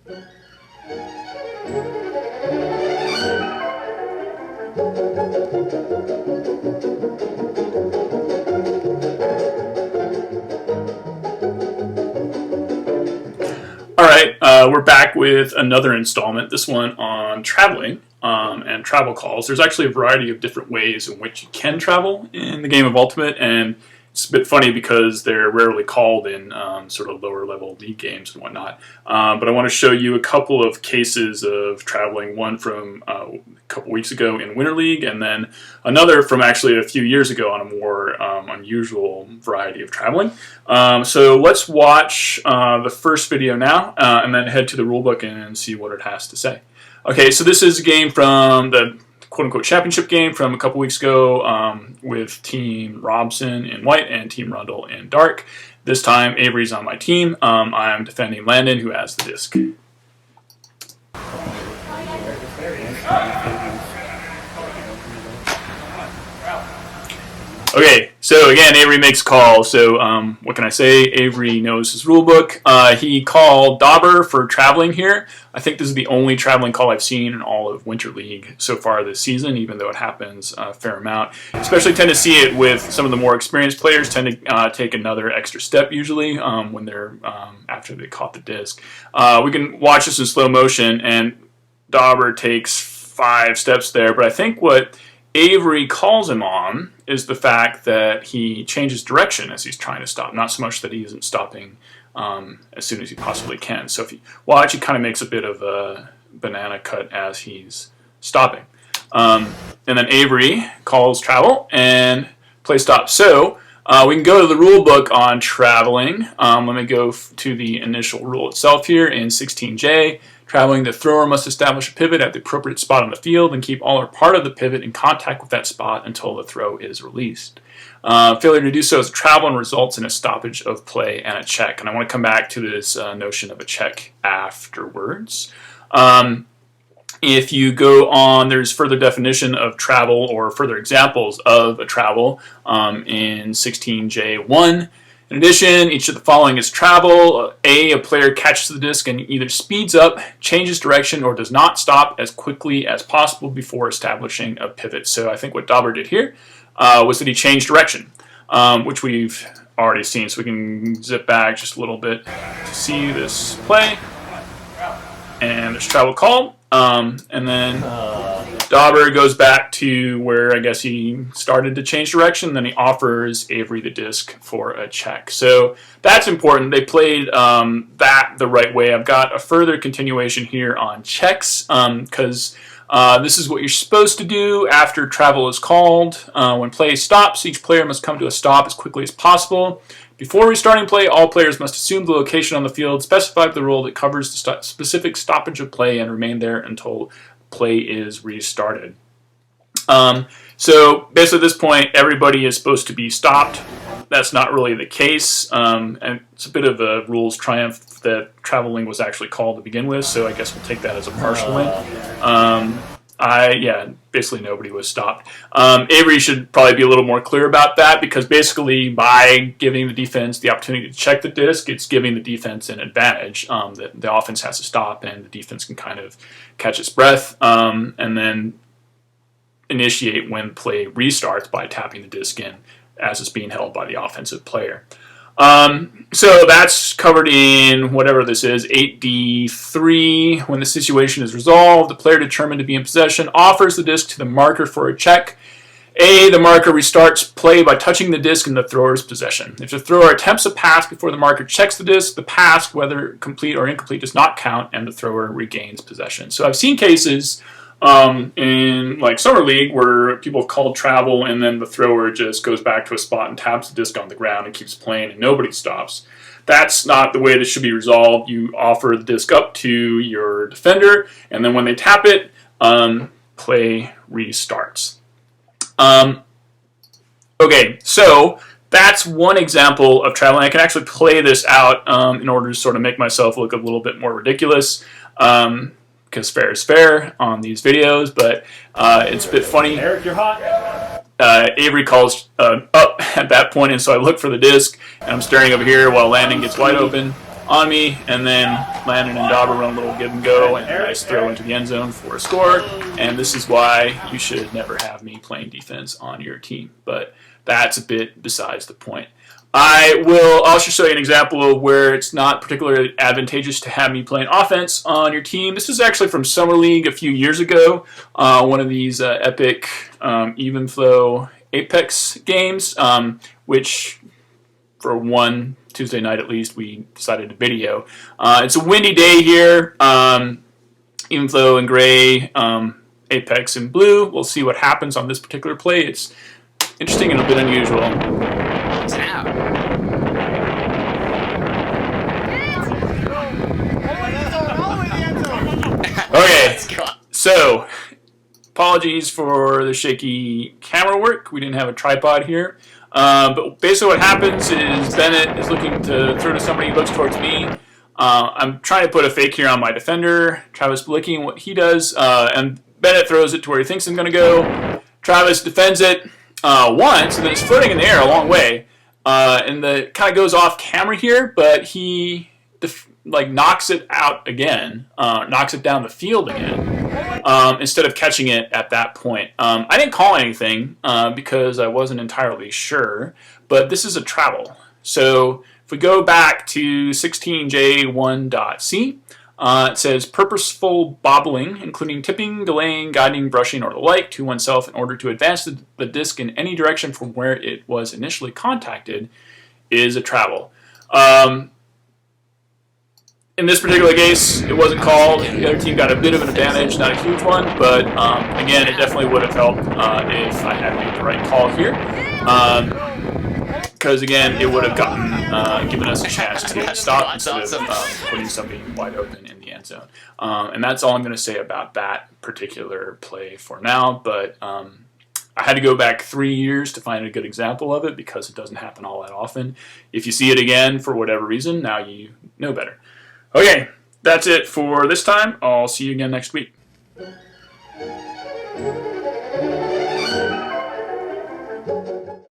Alright, we're back with another installment, this one on traveling and travel calls. There's actually a variety of different ways in which you can travel in the game of Ultimate, and it's a bit funny because they're rarely called in sort of lower level league games and whatnot. But I want to show you a couple of cases of traveling, one from a couple weeks ago in Winter League, and then another from actually a few years ago on a more unusual variety of traveling. So let's watch the first video now and then head to the rulebook and see what it has to say. Okay, so this is a game from the quote-unquote championship game from a couple weeks ago with Team Robson in white and Team Rundle in dark. This time Avery's on my team. I'm defending Landon, who has the disc. Okay, so again, Avery makes a call. So what can I say? Avery knows his rulebook. He called Dauber for traveling here. I think this is the only traveling call I've seen in all of Winter League so far this season, even though it happens a fair amount. Especially tend to see it with some of the more experienced players tend to take another extra step usually when they're after they caught the disc. We can watch this in slow motion, and Dauber takes 5 steps there, but I think what Avery calls him on is the fact that he changes direction as he's trying to stop, not so much that he isn't stopping as soon as he possibly can. So if he watch, he kind of makes a bit of a banana cut as he's stopping. And then Avery calls travel and play stop. So we can go to the rule book on traveling. Let me go to the initial rule itself here in 16J. Traveling, the thrower must establish a pivot at the appropriate spot on the field and keep all or part of the pivot in contact with that spot until the throw is released. Failure to do so is a travel and results in a stoppage of play and a check. And I want to come back to this notion of a check afterwards. If you go on, there's further definition of travel or further examples of a travel in 16J1. In addition, each of the following is travel. A player catches the disc and either speeds up, changes direction, or does not stop as quickly as possible before establishing a pivot. So I think what Dauber did here was that he changed direction, which we've already seen. So we can zip back just a little bit to see this play. And there's travel call. And then Dauber goes back to where I guess he started to change direction. Then he offers Avery the disc for a check. So that's important. They played that the right way. I've got a further continuation here on checks because this is what you're supposed to do after travel is called. When play stops, each player must come to a stop as quickly as possible. Before restarting play, all players must assume the location on the field specified by the rule that covers the specific stoppage of play and remain there until play is restarted. So basically at this point, everybody is supposed to be stopped. That's not really the case, and it's a bit of a rules triumph that traveling was actually called to begin with, so I guess we'll take that as a partial win. Basically nobody was stopped. Avery should probably be a little more clear about that because basically by giving the defense the opportunity to check the disc, it's giving the defense an advantage that the offense has to stop and the defense can kind of catch its breath and then initiate when play restarts by tapping the disc in as it's being held by the offensive player. So that's covered in whatever this is, 8D3. When the situation is resolved, the player determined to be in possession offers the disc to the marker for a check. The marker restarts play by touching the disc in the thrower's possession. If the thrower attempts a pass before the marker checks the disc, the pass, whether complete or incomplete, does not count and the thrower regains possession. So I've seen cases in like Summer League where people have called travel and then the thrower just goes back to a spot and taps the disc on the ground and keeps playing and nobody stops. That's not the way this should be resolved. You offer the disc up to your defender and then when they tap it, play restarts. Okay, so that's one example of traveling. I can actually play this out in order to sort of make myself look a little bit more ridiculous. Because fair is fair on these videos, but it's a bit funny. Eric, you're hot. Avery calls up at that point, and so I look for the disc, and I'm staring over here while Landon gets wide open. on me, and then Landon and Dauber run a little give and go, and a nice throw into the end zone for a score. And this is why you should never have me playing defense on your team. But that's a bit besides the point. I will also show you an example of where it's not particularly advantageous to have me playing offense on your team. This is actually from Summer League a few years ago, one of these epic even flow Apex games, which for one Tuesday night at least we decided to video. It's a windy day here, even flow in gray, Apex in blue. We'll see what happens on this particular play. It's interesting and a bit unusual. Okay, so apologies for the shaky camera work. We didn't have a tripod here. But basically what happens is Bennett is looking to throw to somebody, looks towards me. I'm trying to put a fake here on my defender, Travis Balicki, and what he does. And Bennett throws it to where he thinks I'm going to go. Travis defends it once, and then it's floating in the air a long way. And the kind of goes off camera here, but he knocks it out again, knocks it down the field again, instead of catching it at that point. I didn't call anything because I wasn't entirely sure, but this is a travel. So if we go back to 16J1.c, it says purposeful bobbling, including tipping, delaying, guiding, brushing, or the like, to oneself in order to advance the disc in any direction from where it was initially contacted, is a travel. In this particular case, it wasn't called. The other team got a bit of an advantage, not a huge one, but again, it definitely would have helped if I had made the right call here. Because again, it would have given us a chance to stop instead of putting somebody wide open in the end zone. And that's all I'm going to say about that particular play for now. But I had to go back 3 years to find a good example of it because it doesn't happen all that often. If you see it again for whatever reason, now you know better. Okay, that's it for this time. I'll see you again next week.